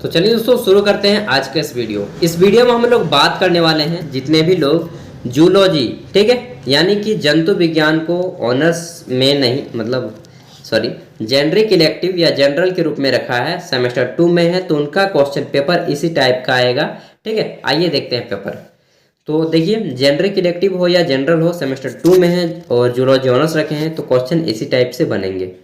तो चलिए दोस्तों शुरू करते हैं आज का इस वीडियो में हम लोग बात करने वाले हैं जितने भी लोग जूलॉजी, ठीक है, यानी कि जंतु विज्ञान को ऑनर्स में नहीं जेनरिक इलेक्टिव या जनरल के रूप में रखा है, सेमेस्टर 2 में है, तो उनका क्वेश्चन पेपर इसी टाइप का आएगा। ठीक है, आइए देखते हैं पेपर। तो देखिए, जेनरिक इलेक्टिव हो या जनरल हो, सेमेस्टर 2 में है और जूलॉजी ऑनर्स रखे हैं तो क्वेश्चन इसी टाइप से बनेंगे।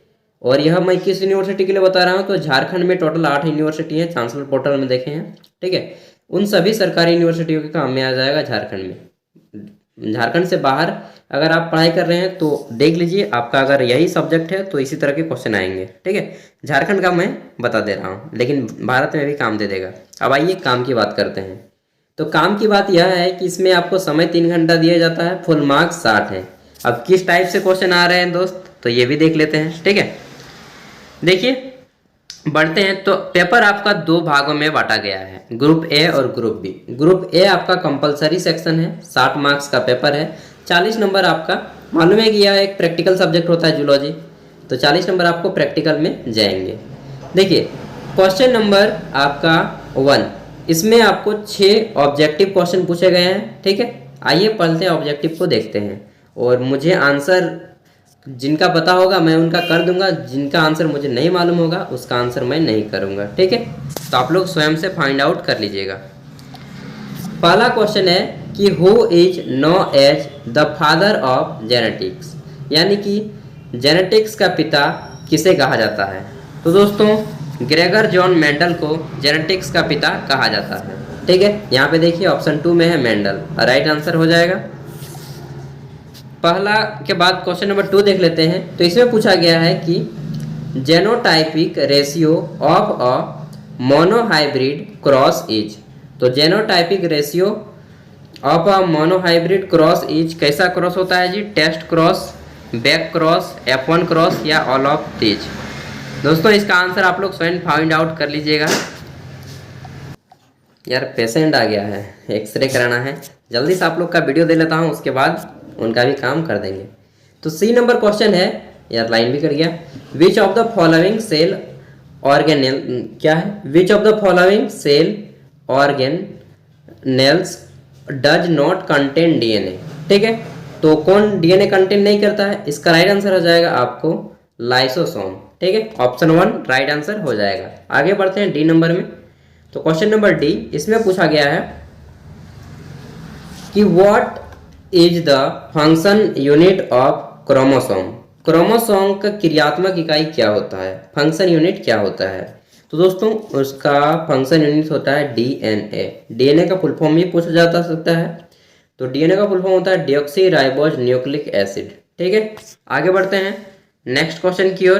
और यह मैं किस यूनिवर्सिटी के लिए बता रहा हूँ, तो झारखंड में टोटल 8 यूनिवर्सिटी हैं, चांसलर पोर्टल में देखे हैं। ठीक है, उन सभी सरकारी यूनिवर्सिटियों के काम में आ जाएगा झारखंड में। झारखंड से बाहर अगर आप पढ़ाई कर रहे हैं तो देख लीजिए, आपका अगर यही सब्जेक्ट है तो इसी तरह के क्वेश्चन आएंगे। ठीक है, झारखंड का मैं बता दे रहा हूँ, लेकिन भारत में भी काम दे देगा। अब आइए काम की बात करते हैं। तो काम की बात यह है कि इसमें आपको समय 3 घंटा दिया जाता है, फुल मार्क्स 60 है। अब किस टाइप से क्वेश्चन आ रहे हैं दोस्त, तो ये भी देख लेते हैं। ठीक है, देखिए बढ़ते हैं। तो पेपर आपका 2 भागों में बांटा गया है, ग्रुप ए और ग्रुप बी। ग्रुप ए आपका कंपलसरी सेक्शन है, 60 मार्क्स का पेपर है, 40 नंबर आपका, मालूम है कि यह एक प्रैक्टिकल सब्जेक्ट होता है जूलॉजी, तो 40 नंबर आपको प्रैक्टिकल में जाएंगे। देखिए क्वेश्चन नंबर आपका 1, इसमें आपको 6 ऑब्जेक्टिव क्वेश्चन पूछे गए हैं। ठीक है, आइए पढ़ते हैं, ऑब्जेक्टिव को देखते हैं। और मुझे आंसर जिनका पता होगा मैं उनका कर दूंगा, जिनका आंसर मुझे नहीं मालूम होगा उसका आंसर मैं नहीं करूंगा। ठीक है, तो आप लोग स्वयं से फाइंड आउट कर लीजिएगा। पहला क्वेश्चन है कि who is known as the father of genetics, यानी कि जेनेटिक्स का पिता किसे कहा जाता है। तो दोस्तों ग्रेगर जॉन मेंडल को जेनेटिक्स का पिता कहा जाता है। ठीक है, यहाँ पे देखिए ऑप्शन 2 में है मेंडल, राइट आंसर हो जाएगा। पहला के बाद क्वेश्चन नंबर 2 देख लेते हैं। तो इसमें पूछा गया है कि genotypic ratio of a monohybrid cross is. तो genotypic ratio of a monohybrid cross is कैसा क्रॉस होता है जी, test cross, back cross, F1 cross या ऑल ऑफ दीज। दोस्तों इसका आंसर आप लोग स्वयं फाइंड आउट कर लीजिएगा। यार पेशेंट आ गया है, एक्सरे कराना है, जल्दी से आप लोग का वीडियो दे लेता हूँ, उसके बाद उनका भी काम कर देंगे। तो सी नंबर क्वेश्चन है, यार लाइन भी कर गया। Which of the following cell organelle, क्या है, which of the following cell organelles does not contain DNA. ठीक है, तो कौन डीएनए कंटेन नहीं करता है, इसका राइट आंसर हो जाएगा आपको लाइसोसोम। ठीक है, ऑप्शन 1 राइट आंसर हो जाएगा। आगे बढ़ते हैं डी नंबर में। तो क्वेश्चन नंबर डी, इसमें पूछा गया है कि what is the function unit of chromosome. Chromosome का क्रियात्मक इकाई क्या होता है, फंक्शन यूनिट क्या होता है। तो दोस्तों उसका फंक्शन यूनिट होता है डीएनए। डीएनए का फुल फॉर्म भी पूछा जा सकता है। तो डीएनए का फुल फॉर्म होता है डीऑक्सी राइबोज न्यूक्लिक एसिड। ठीक है, आगे बढ़ते हैं नेक्स्ट क्वेश्चन की ओर।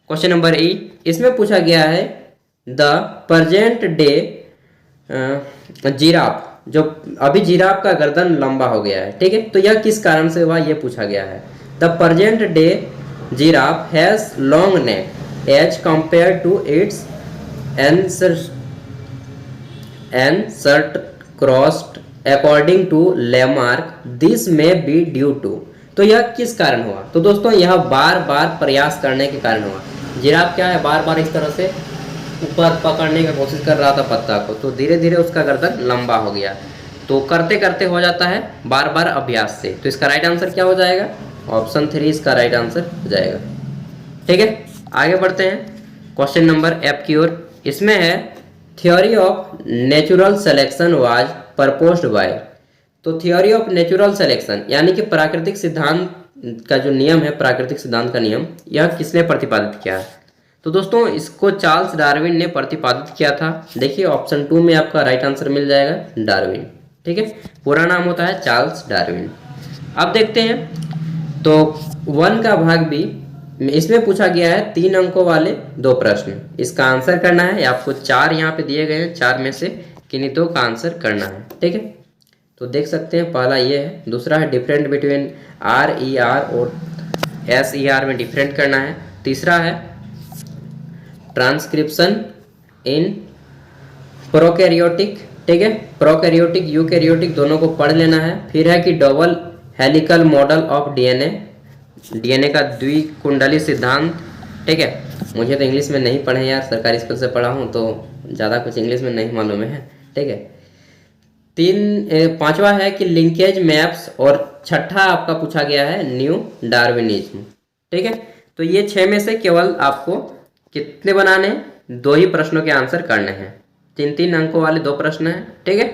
क्वेश्चन नंबर ई, इसमें पूछा गया है द प्रेजेंट डे जिराफ, जो अभी जिराफ का गर्दन लंबा हो गया है। ठीक है, तो यह किस कारण से हुआ, यह पूछा गया है। The present day giraffe has long neck as compared to its ancestor crossed according to Lamarck, this may be due to. तो यह किस कारण हुआ, तो दोस्तों यह बार बार प्रयास करने के कारण हुआ। जिराफ क्या है, बार बार इस तरह से ऊपर पकड़ने की कोशिश कर रहा था पत्ता को, तो धीरे धीरे उसका गर्दन लंबा हो गया। तो करते करते हो जाता है बार बार अभ्यास से। तो इसका राइट आंसर क्या हो जाएगा, ऑप्शन 3 इसका राइट आंसर हो जाएगा। ठीक है, आगे बढ़ते हैं क्वेश्चन नंबर एफ की ओर। इसमें है theory of natural selection was proposed by. तो थ्योरी ऑफ नेचुरल सिलेक्शन यानी कि प्राकृतिक सिद्धांत का जो नियम है, प्राकृतिक सिद्धांत का नियम, यह किसने प्रतिपादित किया है। तो दोस्तों इसको चार्ल्स डार्विन ने प्रतिपादित किया था। देखिए ऑप्शन 2 में आपका राइट आंसर मिल जाएगा डार्विन। ठीक है, पूरा नाम होता है चार्ल्स डार्विन। अब देखते हैं तो 1 का भाग बी, इसमें पूछा गया है 3 अंकों वाले 2 प्रश्न। इसका आंसर करना है, आपको 4 यहाँ पे दिए गए हैं, 4 में से किन्हीं 2 का आंसर करना है। ठीक है, तो देख सकते हैं पहला ये है, दूसरा है डिफरेंट बिटवीन RER और SER में डिफरेंट करना है, तीसरा है ट्रांसक्रिप्शन इन प्रोकैरियोटिक। ठीक है, प्रोकैरियोटिक यूकैरियोटिक दोनों को पढ़ लेना है। फिर है कि double helical model of DNA, DNA का द्विकुंडली सिद्धांत, ठीक है। मुझे तो इंग्लिश में नहीं पढ़े यार, सरकारी स्कूल से पढ़ा हूँ तो ज़्यादा कुछ इंग्लिश में नहीं मालूम है, ठीक है। पांचवा है कि लिंकेज मैप्स, और छठा आपका पूछा गया है न्यू डार्विनिज्म, ठीक है। तो ये 6 में से केवल आपको कितने बनाने हैं? 2 ही प्रश्नों के आंसर करने हैं। 3-3 अंकों वाले 2 प्रश्न हैं, ठीक है।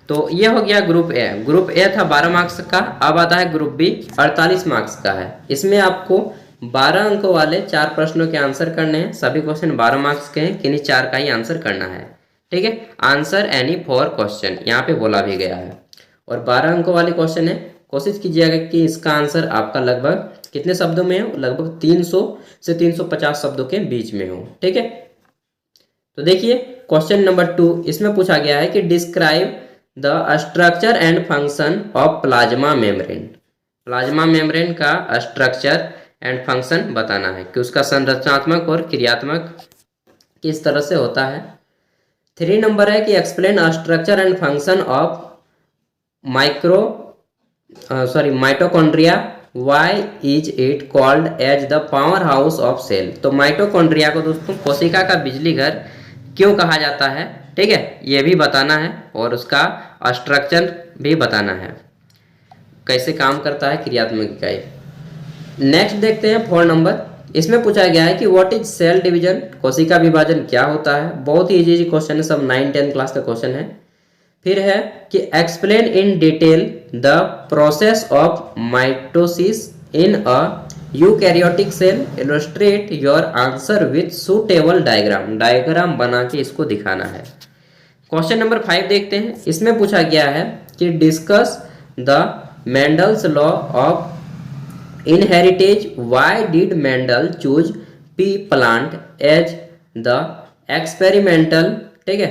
तो ये हो गया ग्रुप ए। ग्रुप ए था 12 मार्क्स का। अब आता है ग्रुप बी, 48 मार्क्स का है। इसमें आपको 12 अंकों वाले 4 प्रश्नों के आंसर करने हैं। सभी क्वेश्चन 12 मार्क्स के हैं, किन्हीं 4 का ही आंसर करना है, ठीक है। आंसर एनी 4 क्वेश्चन यहाँ पे बोला भी गया है। और 12 अंकों वाले क्वेश्चन है। कोशिश कीजिएगा कि इसका आंसर आपका लगभग कितने शब्दों में हो? लगभग 300 से 350 शब्दों के बीच में हो, ठीक है। तो देखिए क्वेश्चन नंबर 2, इसमें पूछा गया है कि describe the structure and function of plasma membrane. Plasma membrane का स्ट्रक्चर एंड फंक्शन बताना है कि उसका संरचनात्मक और क्रियात्मक किस तरह से होता है। 3 नंबर है कि explain structure and function of mitochondria, why is it called as the power house of cell. तो माइटोकॉन्ड्रिया को दोस्तों कोशिका का बिजली घर क्यों कहा जाता है, ठीक है, ये भी बताना है। और उसका स्ट्रक्चर भी बताना है, कैसे काम करता है, क्रियात्मक इकाई। नेक्स्ट देखते हैं 4 नंबर। इसमें पूछा गया है कि व्हाट इज सेल डिवीजन, कोशिका विभाजन क्या होता है। बहुत ही इजी क्वेश्चन है, सब 9-10 क्लास का क्वेश्चन है। फिर है कि explain in detail the process of mitosis in a eukaryotic cell, illustrate your answer with suitable diagram. Diagram बना के इसको दिखाना है। क्वेश्चन नंबर 5 देखते हैं। इसमें पूछा गया है कि discuss the Mendel's law of inheritance, why did Mendel choose pea plant as the experimental, ठीक है,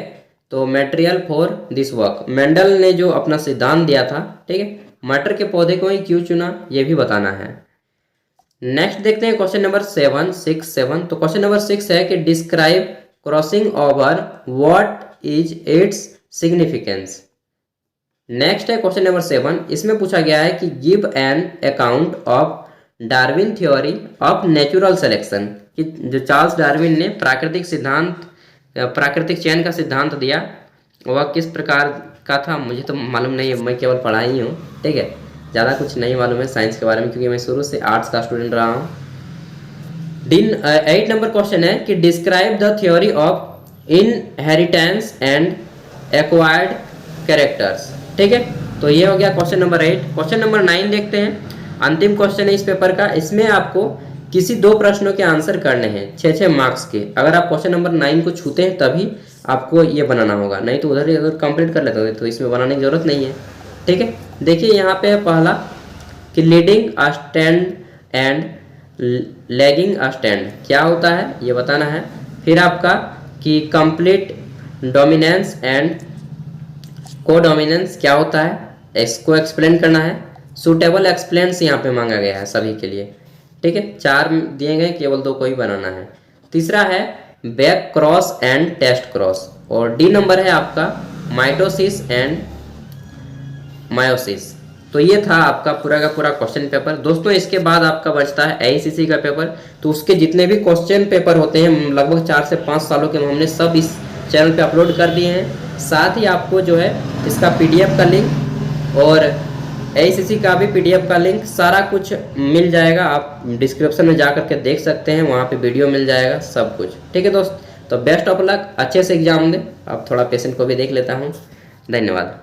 तो material for this work. Mendel ने जो अपना सिद्धांत दिया था, ठीक है, मटर के पौधे को ही क्यों चुना, ये भी बताना है। नेक्स्ट देखते हैं क्वेश्चन नंबर 7। तो क्वेश्चन नंबर 6 है कि describe crossing over, what is its significance. Next है क्वेश्चन नंबर 7। इसमें पूछा गया है कि give an account of Darwin theory of natural selection, कि जो चार्ल्स डार्विन ने प्राकृतिक चयन का सिद्धांत दिया, वह किस प्रकार का था। मुझे तो मालूम नहीं है, मैं केवल पढ़ा ही हूँ, ठीक है, ज़्यादा कुछ नहीं मालूम है साइंस के बारे में, क्योंकि मैं शुरू से आर्ट्स का स्टूडेंट रहा हूँ। 8 नंबर क्वेश्चन है कि describe the theory of inheritance and acquired characters, ठीक है। तो ये हो गया क्वेश्चन नंबर 8। क्वेश्चन नंबर 9 देखते हैं, अंतिम क्वेश्चन है इस पेपर का। इसमें आपको किसी 2 प्रश्नों के आंसर करने हैं 6-6 मार्क्स के। अगर आप क्वेश्चन नंबर 9 को छूते हैं तभी आपको ये बनाना होगा, नहीं तो उधर ही अगर कंप्लीट कर लेते हो तो इसमें बनाने की जरूरत नहीं है, ठीक है। देखिए यहाँ पे है पहला कि leading a stand and lagging a stand क्या होता है, ये बताना है। फिर आपका कि कंप्लीट डोमिनेंस एंड कोडोमिनेंस क्या होता है, इसको एक्सप्लेन करना है। सूटेबल एक्सप्लेन्स यहाँ पे मांगा गया है सभी के लिए, ठीक है। 4 दिए गए, केवल 2 को ही बनाना है। तीसरा है back cross and test cross. और डी नंबर है आपका माइटोसिस एंड मायोसिस। तो ये था आपका पूरा का पूरा क्वेश्चन पेपर। दोस्तों इसके बाद आपका बचता है AICC का पेपर। तो उसके जितने भी क्वेश्चन पेपर होते हैं लगभग 4 से 5 सालों के, हमने सब इस चैनल पे अपलोड कर दिए हैं। साथ ही आपको जो है इसका PDF का लिंक और AICC का भी PDF का लिंक, सारा कुछ मिल जाएगा। आप डिस्क्रिप्शन में जा करके देख सकते हैं, वहाँ पे वीडियो मिल जाएगा, सब कुछ, ठीक है दोस्त। तो बेस्ट ऑफ लक, अच्छे से एग्जाम दें। अब थोड़ा पेशेंट को भी देख लेता हूँ। धन्यवाद।